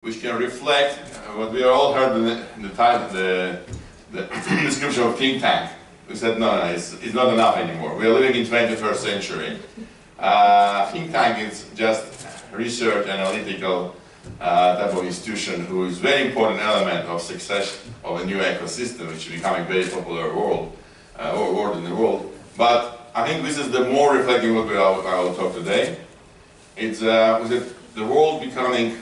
which can reflect what we all heard in the title, the description of think tank. We said, no, it's not enough anymore. We are living in 21st century. Think tank is just research, analytical type of institution who is very important element of success of a new ecosystem, which is becoming very popular word in the world. But I think this is the more reflecting what I will talk today. It's the world becoming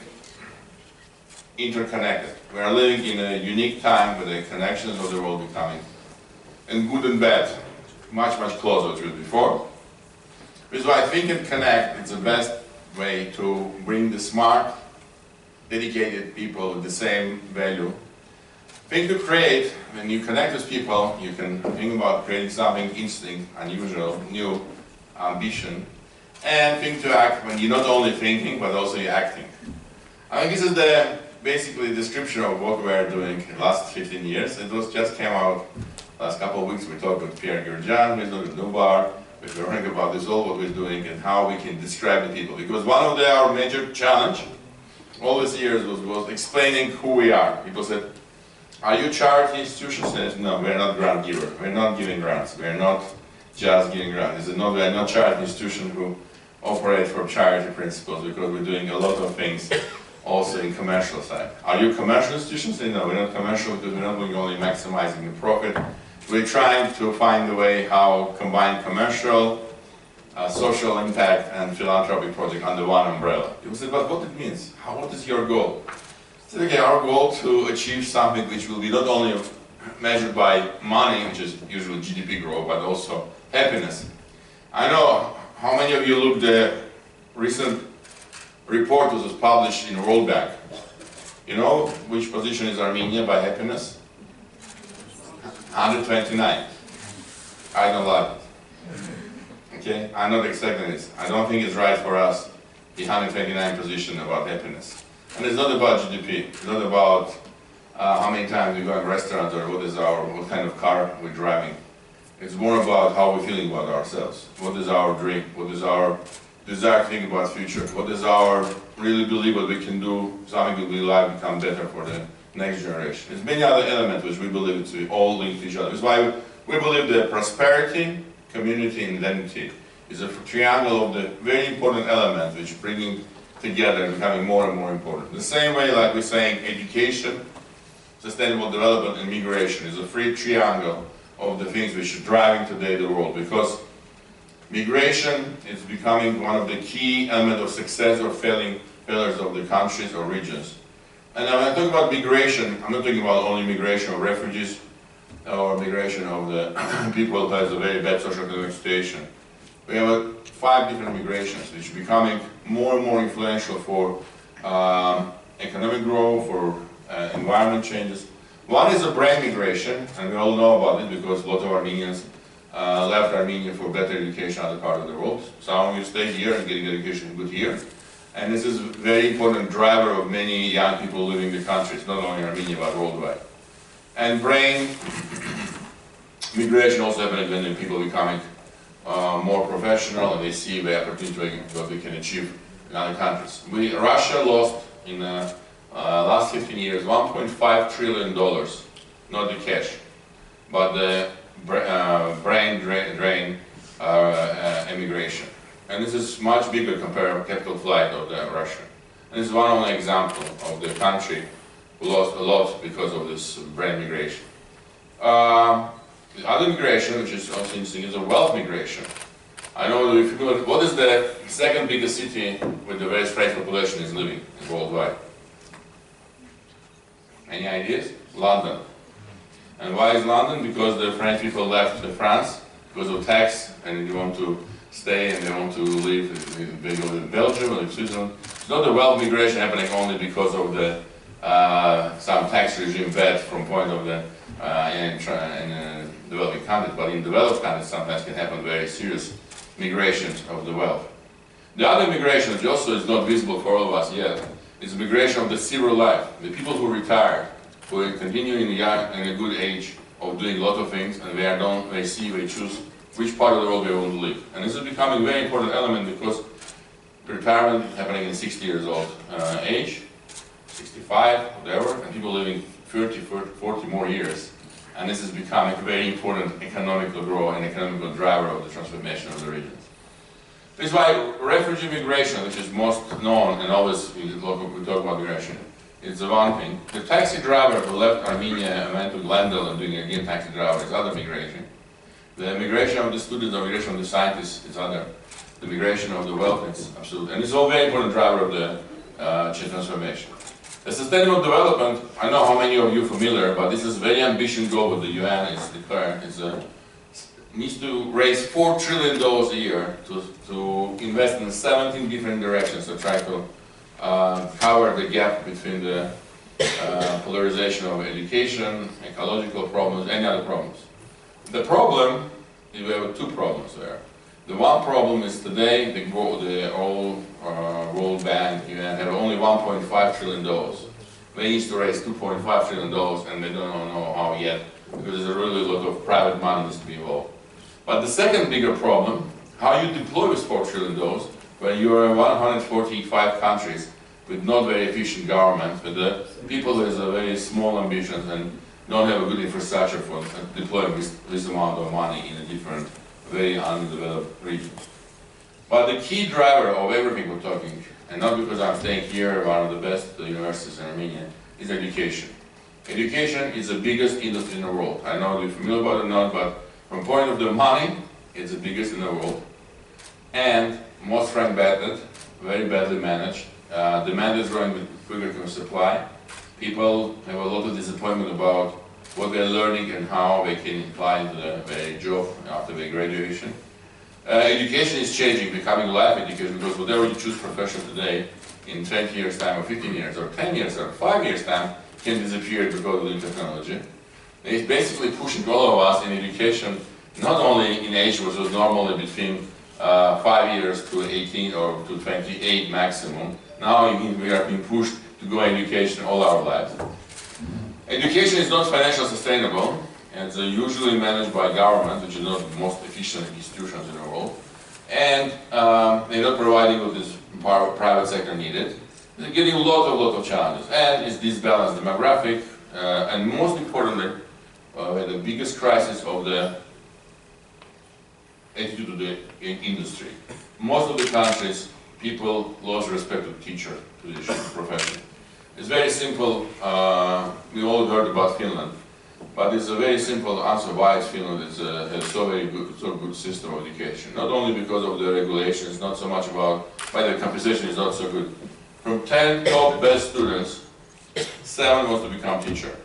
interconnected. We are living in a unique time with the connections of the world becoming, and good and bad, much, much closer to it before. Which is why Think and Connect is the best way to bring the smart, dedicated people with the same value. Think to create, when you connect with people, you can think about creating something interesting, unusual, new, ambition. And think to act when you're not only thinking, but also you're acting. I think this is the basically description of what we are doing in the last 15 years. It was just came out last couple of weeks. We talked with Pierre Gurdjian, we talked with Nubar, we were learning about this, all what we're doing and how we can describe the people. Because one of our major challenge all these years was explaining who we are. People said, are you charity institutions? No, we're not grant giver. We're not giving grants. We're not just giving grants. We're not charity institution who operate from charity principles, because we're doing a lot of things also in commercial side. Are you commercial institutions? No, we're not commercial because we're not only maximizing the profit. We're trying to find a way how combine commercial, social impact and philanthropic project under one umbrella. People say, but what it means? What is your goal? So okay, our goal to achieve something which will be not only measured by money, which is usually GDP growth, but also happiness. I know how many of you looked the recent report that was published in World Bank. You know which position is Armenia by happiness? 129. I don't like it. Okay, I'm not accepting this. I don't think it's right for us, the 129 position about happiness. And it's not about GDP. It's not about how many times we go in restaurants or what kind of car we're driving. It's more about how we're feeling about ourselves. What is our dream? What is our desire to think about the future? What is our really believe what we can do, something that we like become better for the next generation. There's many other elements which we believe to all linked to each other. That's why we believe that prosperity, community, and identity is a triangle of the very important elements which bringing together and becoming more and more important. The same way like we're saying education, sustainable development, and migration is a free triangle of the things which are driving today the world, because migration is becoming one of the key elements of success or failures of the countries or regions. And when I talk about migration, I'm not talking about only migration of refugees or migration of the people who has a very bad social situation. We have 5 different migrations which are becoming more and more influential for economic growth, for environment changes. One is a brain migration, and we all know about it because a lot of Armenians left Armenia for better education in other parts of the world. Some of you stay here and getting education good here. And this is a very important driver of many young people living in the countries, not only in Armenia but worldwide. And brain migration also happens when people becoming more professional and they see the opportunity what we can achieve in other countries. Russia lost in the last 15 years $1.5 trillion, not the cash, but the brain drain emigration. And this is much bigger compared to capital flight of the Russia. And this is one only example of the country who lost a lot because of this brain migration. The other migration, which is also interesting, is a wealth migration. I know that if you look, what is the second biggest city with the very French population is living worldwide? Any ideas? London. And why is London? Because the French people left France because of tax, and they want to stay and they want to live. They go to Belgium or Switzerland. It's not the wealth migration happening only because of the some tax regime bad from point of the in developing countries, but in developed countries sometimes can happen very serious migration of the wealth. The other migration, which also is not visible for all of us yet, is the migration of the civil life. The people who retired, who continue in a good age of doing a lot of things, and they choose which part of the world they want to live. And this is becoming a very important element because retirement is happening in 60 years old age. 65, whatever, and people living 30, 40 more years. And this is becoming a very important economical growth and economical driver of the transformation of the regions. This is why refugee migration, which is most known, and always we talk about migration, is the one thing. The taxi driver who left Armenia and went to Glendale and doing again taxi driver is other migration. The migration of the students, the migration of the scientists is other. The migration of the wealth is absolute. And it's all very important driver of the transformation. The sustainable development, I know how many of you are familiar, but this is a very ambitious goal with the UN is declared. Needs to raise $4 trillion a year to invest in 17 different directions to try to cover the gap between the polarization of education, ecological problems, any other problems. The problem, we have two problems there. The one problem is today the World Bank, UN, have only $1.5 trillion. They need to raise $2.5 trillion and they don't know how yet because there's a really lot of private money needs to be involved. But the second bigger problem, how you deploy this $4 trillion when you are in 145 countries with not very efficient governments, with the people who have a very small ambitions and don't have a good infrastructure for deploying this amount of money in a different, very undeveloped regions. But the key driver of everything we're talking, and not because I'm staying here, one of the best universities in Armenia, is education. Education is the biggest industry in the world. I know you're familiar about it or not, but from the point of the money, it's the biggest in the world. And most fragmented, very badly managed. Demand is growing with quicker than supply. People have a lot of disappointment about what they're learning and how they can apply into their job after their graduation. Education is changing, becoming life education, because whatever you choose profession today, in 20 years time or 15 years or 10 years or 5 years time, can disappear because of new technology. It's basically pushing all of us in education, not only in age which was normally between 5 years to 18 or to 28 maximum. Now we are being pushed to go in education all our lives. Education is not financially sustainable, and it's usually managed by government, which is not the most efficient institutions in the world. And they're not providing what this private sector needed. They're getting a lot of challenges. And it's disbalanced demographic, and most importantly, the biggest crisis of the attitude to the industry. Most of the countries, people lost respect to the teacher position, profession. It's very simple. We all heard about Finland, but it's a very simple answer why Finland has so good system of education. Not only because of the regulations, not so much about why the compensation is not so good. From 10 top best students, 7 want to become teacher.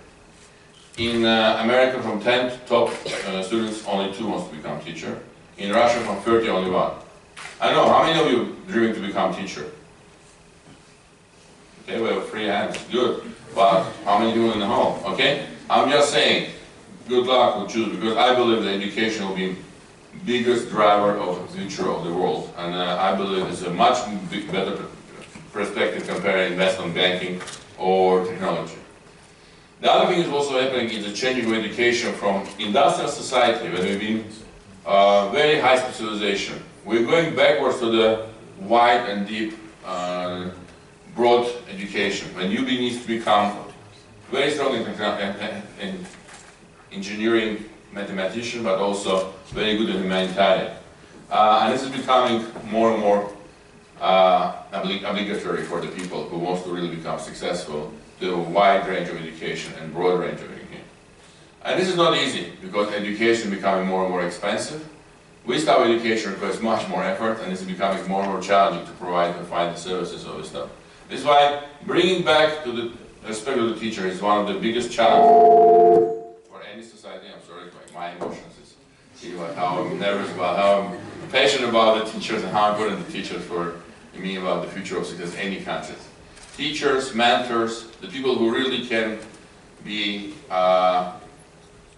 In America, from 10 top students, only 2 wants to become teacher. In Russia, from 30, only 1. I know, how many of you dreaming to become teacher? Okay, we have 3 hands, good. But how many people in the home, okay? I'm just saying, good luck with choose, because I believe that education will be biggest driver of the future of the world. And I believe it's a much better perspective compared to investment banking or technology. The other thing is also happening is the changing of education from industrial society, where we've been very high specialization. We're going backwards to the wide and deep, broad education. When you need to become very strong in engineering, mathematician, but also very good in humanitarian. And this is becoming more and more obligatory for the people who want to really become successful, to a wide range of education and broad range of education. And this is not easy, because education is becoming more and more expensive. With-style education requires much more effort, and it's becoming more and more challenging to provide and find the services of this stuff. This is why bringing back to the respect of the teacher is one of the biggest challenges for any society. I'm sorry, my emotions is see how I'm nervous about, how I'm passionate about the teachers and how important the teachers for me about the future of success in any countries. Teachers, mentors, the people who really can be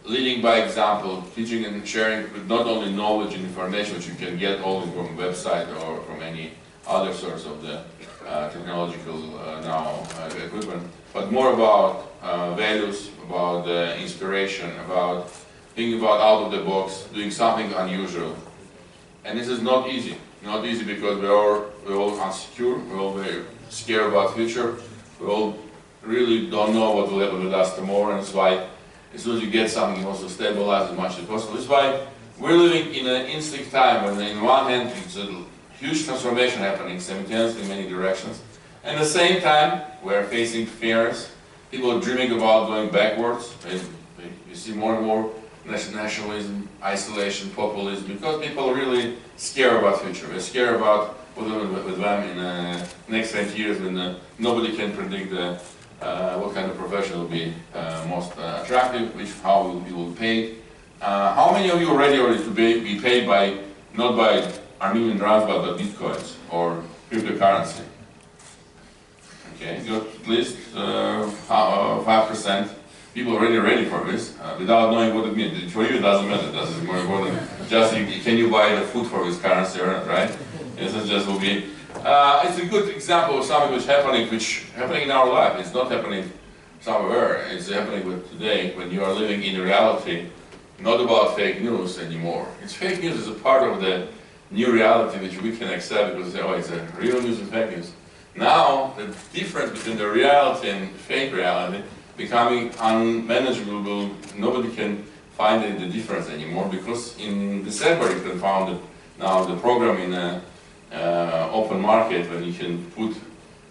leading by example, teaching and sharing with not only knowledge and information which you can get only from a website or from any other source of the technological equipment, but more about values, about inspiration, about thinking about out of the box, doing something unusual. And this is not easy. Not easy because we're all insecure, we're all very scared about the future, we're all really don't know what will happen with us tomorrow, and that's why as soon as you get something, you want to stabilize as much as possible. That's why we're living in an instinct time, when on one hand, it's a huge transformation happening simultaneously in many directions. And at the same time, we're facing fears. People are dreaming about going backwards. You see more and more nationalism, isolation, populism, because people are really scared about the future. They're scared about what will happen with them in the next 20 years when nobody can predict what kind of profession will be most attractive, how you will be paid. How many of you are ready to be paid by, not by Armenian drams, but by bitcoins or cryptocurrency? Okay, you got at least 5% people already ready for this, without knowing what it means. For you, it doesn't matter. This is more important. Just can you buy the food for this currency or not, right? This is just will be. It's a good example of something which happening in our life. It's not happening somewhere. It's happening with today when you are living in reality, not about fake news anymore. Fake news is a part of the new reality which we can accept because it's a real news and fake news. Now the difference between the reality and fake reality becoming unmanageable. Nobody can find the difference anymore, because in December you can find now the program in open market when you can put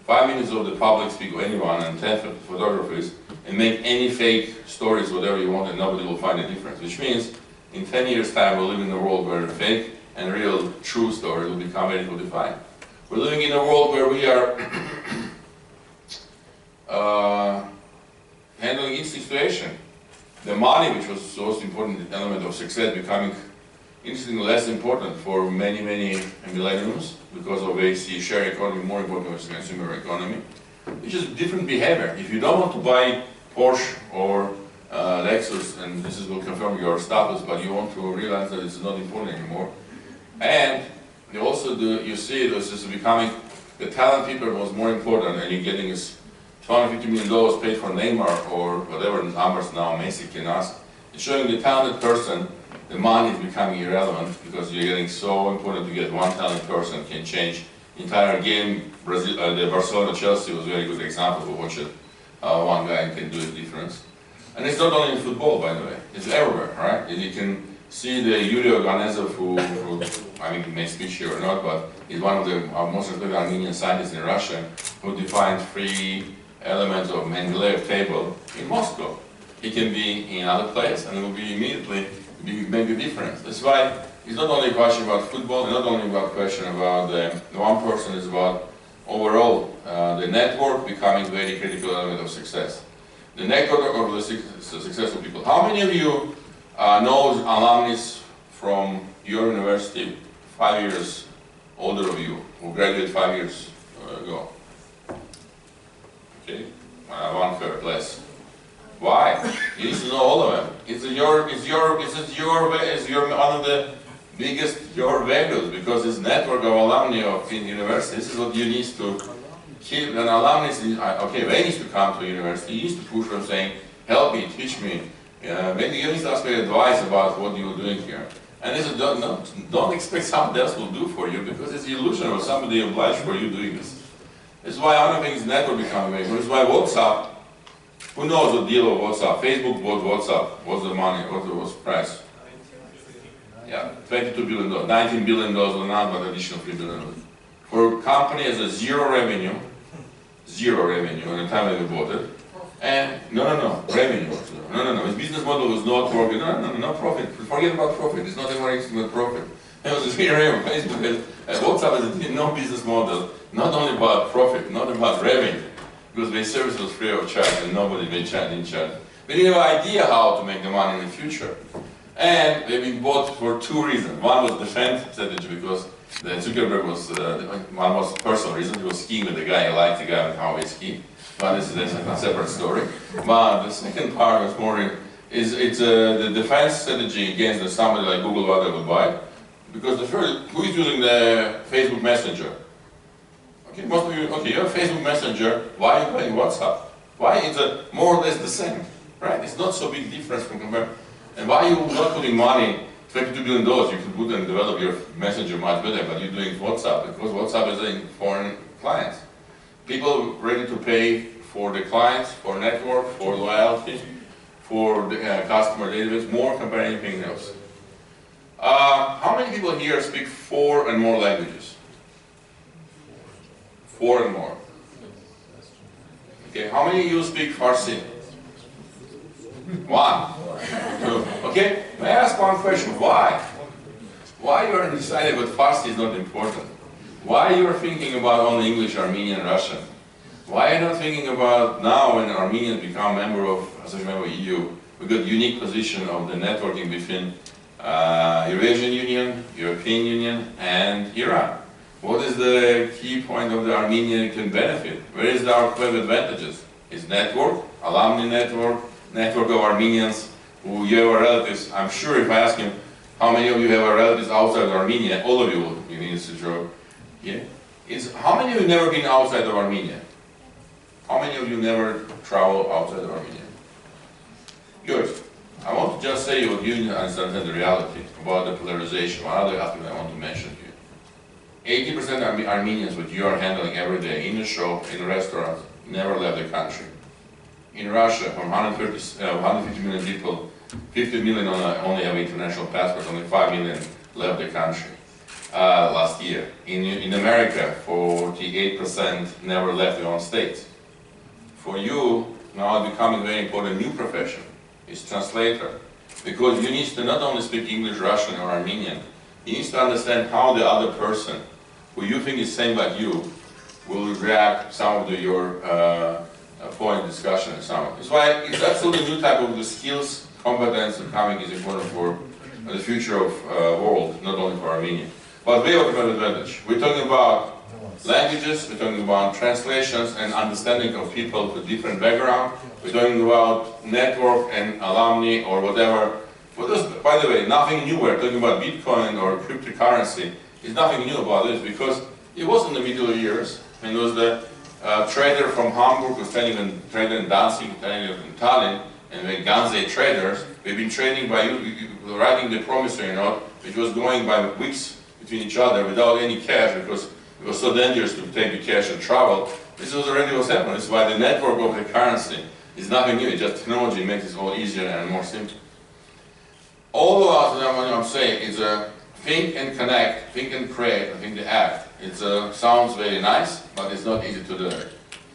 5 minutes of the public speak of anyone and 10 photographers and make any fake stories, whatever you want, and nobody will find a difference. Which means in 10 years time we'll live in a world where fake and real true story will become very defined. We're living in a world where we are handling each situation. The money, which was the most important element of success, becoming interestingly less important for many millenniums, because of a share economy more important than consumer economy, which is different behavior. If you don't want to buy Porsche or Lexus, and this will confirm your status, but you want to realize that it's not important anymore. And you also you see this is becoming, the talent people was more important, and you're getting this $250 million paid for Neymar or whatever numbers now Messi can ask. It's showing the talented person, the money is becoming irrelevant, because you're getting so important to get one talented person can change the entire game. The Barcelona-Chelsea was a very good example of what one guy can do a difference. And it's not only in football, by the way, it's everywhere, right? And you can see the Yuri Oganezov, who I mean, he may speak here or not, but he's one of the most respected Armenian scientists in Russia, who defined 3 elements of Mendeleev table in Moscow. He can be in other place, and it will be immediately make a difference. That's why it's not only a question about football, it's not only about a question about the one person, it's about overall the network becoming a very critical element of success. The network of the successful people. How many of you know alumnus from your university 5 years older of you, who graduated 5 years ago? Okay, 1/3 less. Why? You need to know all of them. It's one of the biggest your values, because it's network of alumni of university. This is what you need to keep. An alumnus, okay, they need to come to university. You need to push them, saying, "Help me, teach me." Maybe you need to ask me advice about what you're doing here. And this is don't expect somebody else will do for you, because it's the illusion of somebody obliged for you doing this. That's why other things network become very important. That's why WhatsApp. Who knows the deal of WhatsApp? Facebook bought WhatsApp. What's the money? What was the price? Yeah, $22 billion, $19 billion or not, but additional $3 billion. For a company as a zero revenue at the time that we bought it. And revenue. No. His business model was not working. No profit. Forget about profit. It's not even anything but profit. It was zero revenue. Facebook WhatsApp has no business model, not only about profit, not about revenue. Because their service was free of charge and nobody made charge in charge. They didn't have an idea how to make the money in the future. And they've been bought for 2 reasons. One was defense strategy, because the Zuckerberg was, one was personal reason. He was skiing with the guy, he liked the guy and how he skied. But that's a separate story. But the second part was more, it's the defense strategy against somebody like Google, what they would buy. Because the first, who is using the Facebook Messenger? Okay, most of you, you have Facebook Messenger, why are you buying WhatsApp? Why? It's more or less the same, right? It's not so big difference from comparing. And why are you not putting money, $22 billion, you could put and develop your Messenger much better, but you're doing WhatsApp, because WhatsApp is in foreign clients. People ready to pay for the clients, for network, for loyalty, for the customer database, more compared to anything else. How many people here speak 4 and more languages? 4 and more. Okay, how many of you speak Farsi? 1. 2. Okay, may I ask one question? Why? Why you are deciding that Farsi is not important? Why you are thinking about only English, Armenian, Russian? Why are you not thinking about now when Armenia become member of EU, we got unique position of the networking between Eurasian Union, European Union, and Iran? What is the key point of the Armenian can benefit? Where is our clear advantages? It's network, alumni network, network of Armenians who you have relatives. I'm sure if I ask him how many of you have relatives outside of Armenia, all of you will give me this joke. Yeah? How many of you never been outside of Armenia? How many of you never travel outside of Armenia? Good. I want to just say what you understand the reality about the polarization. One other aspect I want to mention to you. 80% of Armenians, which you are handling every day in the shop, in restaurants, never left the country. In Russia, from 150 million people, 50 million only have international passports, only 5 million left the country last year. In America, 48% never left their own states. For you, now becoming a very important new profession is translator, because you need to not only speak English, Russian, or Armenian, you need to understand how the other person, who you think is same like you, will react some of your point discussion and so on. That's why it's absolutely new type of the skills, competence, and coming is important for the future of world, not only for Armenia. But we have a advantage. We're talking about languages, we're talking about translations and understanding of people with different background. We're talking about network and alumni or whatever. For this, by the way, nothing new. We're talking about Bitcoin or cryptocurrency. It's nothing new about this because it was in the middle years when it was the trader from Hamburg who was trading in Danzig, trading in Tallinn, and the Ganze traders. We've been trading by writing the promissory note, which was going by weeks between each other without any cash because it was so dangerous to take the cash and travel. This was already what's happening. This is why the network of the currency is nothing new. It's just technology makes it all easier and more simple. All of us, what I'm saying, is think and connect, think and create, and think to act. It sounds very nice, but it's not easy to do it.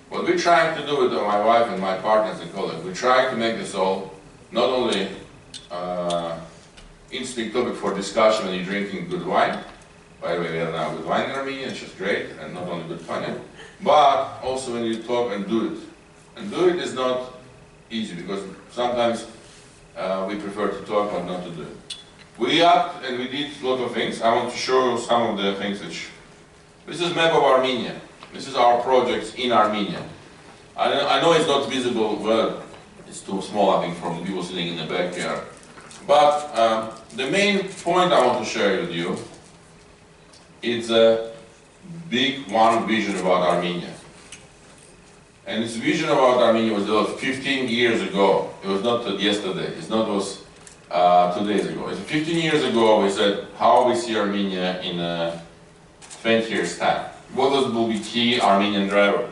What we're trying to do with my wife and my partners and colleagues, we're trying to make this all not only interesting topic for discussion when you're drinking good wine. By the way, we have now good wine in Armenia, which is great, and not only good wine, but also when you talk and do it. And do it is not easy because sometimes we prefer to talk but not to do it. We act and we did a lot of things. I want to show you some of the things which... This is map of Armenia. This is our projects in Armenia. I know it's not visible well. It's too small, I think, from the people sitting in the backyard. But the main point I want to share with you is a big one vision about Armenia. And this vision about Armenia was developed 15 years ago. It was not yesterday. It's not was 2 days ago. It's 15 years ago we said how we see Armenia in 20 years time. What will be key Armenian driver?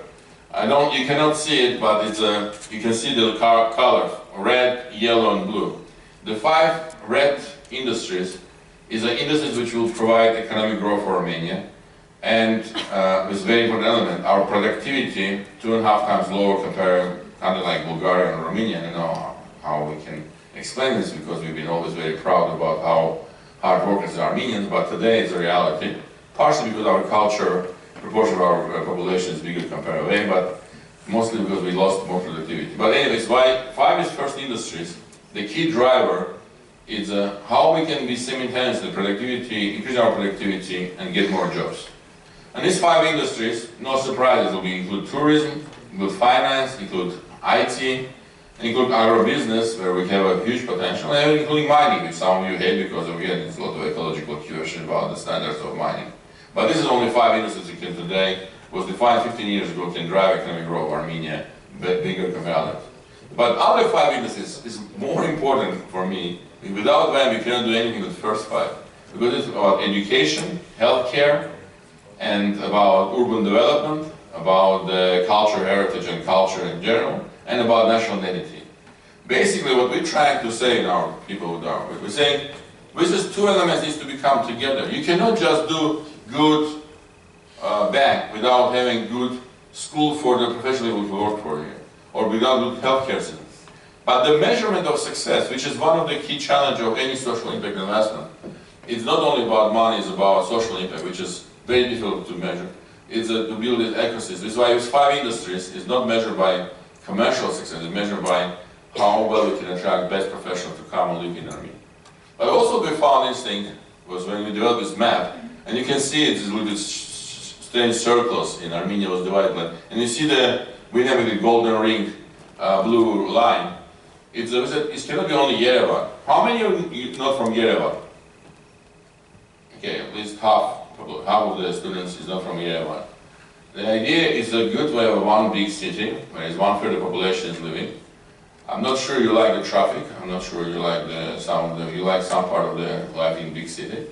You cannot see it, but it's you can see the colors: red, yellow, and blue. The 5 red industries is an industries which will provide economic growth for Armenia, and with very important element, our productivity 2.5 times lower compared to countries like Bulgaria and Romania. I don't know how we can explain this because we've been always very proud about how hard workers are Armenians, but today it's a reality. Partially because our culture, proportion of our population is bigger compared to way, but mostly because we lost more productivity. But anyways, why 5 is first industries, the key driver is how we can be simultaneously increase our productivity and get more jobs. And these 5 industries, no surprises, will include tourism, include finance, include IT, include agribusiness, where we have a huge potential, and including mining, which some of you hate because again, it's a lot of ecological question about the standards of mining. But this is only 5 industries that can today, was defined 15 years ago, can drive economic growth of Armenia, bigger compared. But other 5 industries is more important for me. Without them, we cannot do anything with the first 5. Because it's about education, healthcare, and about urban development, about the culture, heritage, and culture in general, and about national identity. Basically, what we're trying to say in our people with our work, we're saying these two elements need to become together. You cannot just do good bank without having good school for the professionals who work for you, or without good healthcare system. But the measurement of success, which is one of the key challenges of any social impact investment, it's not only about money, it's about social impact, which is very difficult to measure. It's to build an ecosystem. That's why with 5 industries, it's not measured by commercial success, it's measured by how well we can attract best professionals to come and live in Armenia. But also we found this thing was when we developed this map, and you can see it's a little bit strange circles in Armenia was divided. And you see we have the golden ring, blue line. It cannot be only Yerevan. How many of you not from Yerevan? Okay, at least half of the students is not from Yerevan. The idea is a good way of one big city, where one third of the population is living. I'm not sure you like the traffic. I'm not sure you like some part of the life in big city.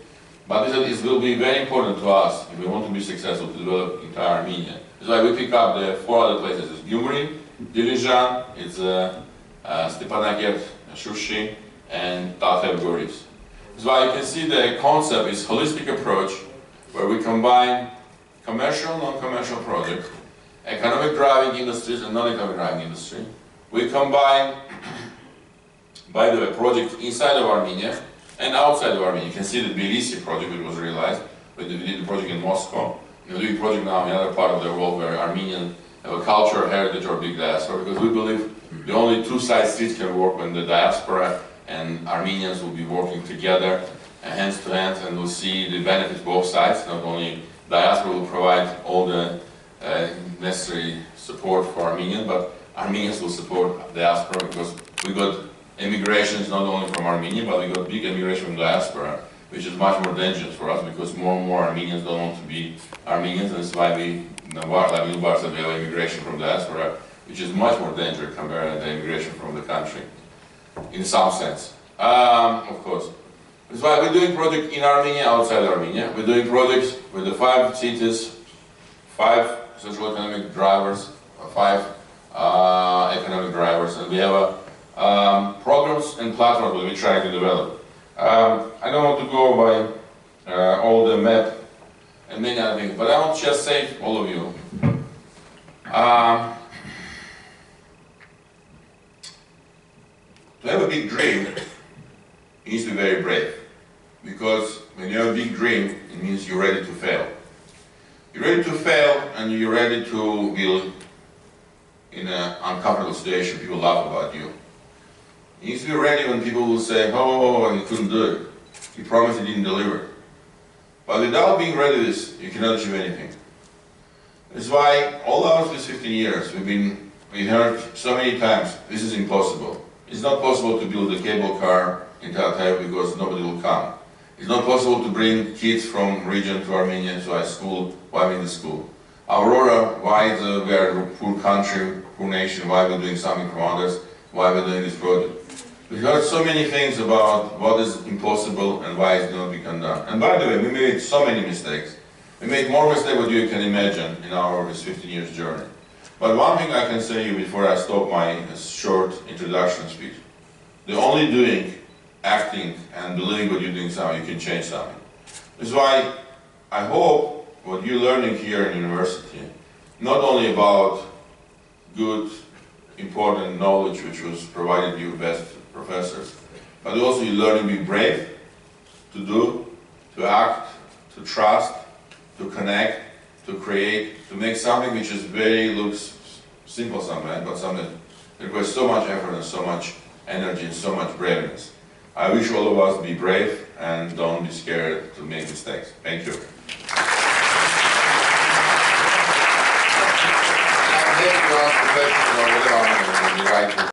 But this will be very important to us if we want to be successful to develop entire Armenia. That's why we pick up the 4 other places. It's Gyumri, Dilijan, it's Stepanakert, Shushi, and Tatev Goris. That's why you can see the concept is holistic approach where we combine commercial, non-commercial projects, economic driving industries and non-economic driving industry. We combine, by the way, projects inside of Armenia and outside of Armenia. You can see the Tbilisi project which was realized. We did the project in Moscow. We're doing a project now in another part of the world where Armenians have a culture, heritage, or big diaspora, because we believe the only two-side streets can work when the diaspora and Armenians will be working together, hands to hands, and we'll see the benefits both sides. Not only diaspora will provide all the necessary support for Armenians, but Armenians will support diaspora, because we got immigrations not only from Armenia, but we got big immigration from diaspora, which is much more dangerous for us because more and more Armenians don't want to be Armenians, and that's why we, like Lubar said, we have immigration from diaspora, which is much more dangerous compared to the immigration from the country, in some sense. Of course. That's why we're doing projects in Armenia, outside Armenia. We're doing projects with the 5 cities, 5 social-economic drivers, 5 economic drivers, and we have programs and platforms that we're trying to develop. I don't want to go by all the map and many other things, but I want to just say, all of you, to have a big dream, you need to be very brave. Because when you have a big dream, it means you're ready to fail. You're ready to fail, and you're ready to be in an uncomfortable situation. People laugh about you. You need to be ready when people will say, oh, you couldn't do it. You promised you didn't deliver. But without being ready to this, you cannot achieve anything. That's why all our 15 years, we heard so many times, this is impossible. It's not possible to build a cable car in Tatev because nobody will come. It's not possible to bring kids from region to Armenia to high school. Why we in the school? Aurora, why we are a poor country, poor nation, why we're doing something from others, why we're doing this project. We heard so many things about what is impossible and why it's not become done. And by the way, we made so many mistakes. We made more mistakes than you can imagine in our 15 years journey. But one thing I can say to you before I stop my short introduction speech, the only doing, acting, and believing what you're doing something, you can change something. That's why I hope what you're learning here in university, not only about good, important knowledge which was provided you best professors, but also you learn to be brave, to do, to act, to trust, to connect, to create, to make something which is looks simple sometimes, but something that requires so much effort and so much energy and so much braveness. I wish all of us be brave and don't be scared to make mistakes. Thank you. I'm here to ask a question or whatever I'm going to be right.